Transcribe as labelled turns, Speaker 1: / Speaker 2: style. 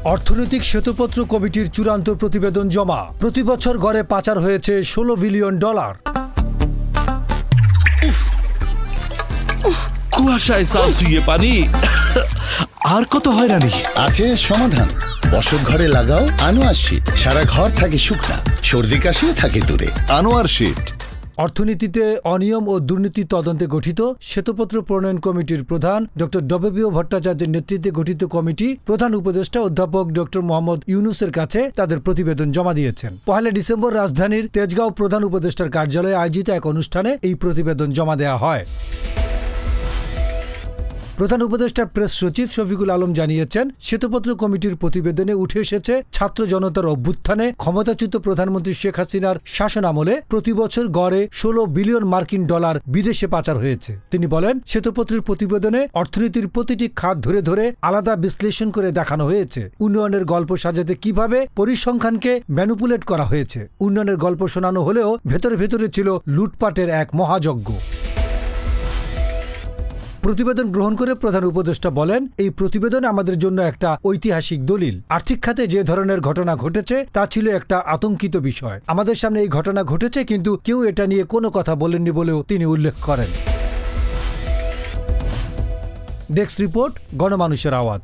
Speaker 1: অর্থনৈতিক শ্বেতপত্র কমিটির চূড়ান্ত প্রতিবেদন জমা। প্রতি বছর গড়ে পাচার হয়েছে $16 বিলিয়ন।
Speaker 2: কুয়াশায় সাল ছুঁয়ে পানি আর কত হয়রানি
Speaker 3: আছে সমাধান। বসত ঘরে লাগাও আনোয়ার শীট, সারা ঘর থাকে শুকনা, সর্দি কাশিও থাকে দূরে। আনোয়ার শীট।
Speaker 1: অর্থনীতিতে অনিয়ম ও দুর্নীতি তদন্তে গঠিত শ্বেতপত্র প্রণয়ন কমিটির প্রধান ডক্টর ডব্লিউ ভট্টাচার্যের নেতৃত্বে গঠিত কমিটি প্রধান উপদেষ্টা অধ্যাপক ডক্টর মোহাম্মদ ইউনুসের কাছে তাদের প্রতিবেদন জমা দিয়েছেন। 1 ডিসেম্বর রাজধানীর তেজগাঁও প্রধান উপদেষ্টার কার্যালয়ে আয়োজিত এক অনুষ্ঠানে এই প্রতিবেদন জমা দেওয়া হয়। প্রধান উপদেষ্টার প্রেস সচিব শফিকুল আলম জানিয়েছেন, শ্বেতপত্র কমিটির প্রতিবেদনে উঠে এসেছে ছাত্র জনতার অভ্যুত্থানে ক্ষমতাচ্যুত প্রধানমন্ত্রী শেখ হাসিনার শাসনামলে প্রতি বছর গড়ে $16 বিলিয়ন বিদেশে পাচার হয়েছে। তিনি বলেন, শ্বেতপত্রের প্রতিবেদনে অর্থনীতির প্রতিটি খাত ধরে ধরে আলাদা বিশ্লেষণ করে দেখানো হয়েছে। উন্নয়নের গল্প সাজাতে কিভাবে পরিসংখ্যানকে ম্যানুপুলেট করা হয়েছে। উন্নয়নের গল্প শোনানো হলেও ভেতরে ভেতরে ছিল লুটপাটের এক মহাযজ্ঞ। প্রতিবেদন গ্রহণ করে প্রধান উপদেষ্টা বলেন, এই প্রতিবেদন আমাদের জন্য একটা ঐতিহাসিক দলিল। আর্থিক খাতে যে ধরনের ঘটনা ঘটেছে তা ছিল একটা আতঙ্কিত বিষয়। আমাদের সামনে এই ঘটনা ঘটেছে, কিন্তু কেউ এটা নিয়ে কোনো কথা বলেননি বলেও তিনি উল্লেখ করেন। ডেস্ক রিপোর্ট, গণমানুষের আওয়াজ।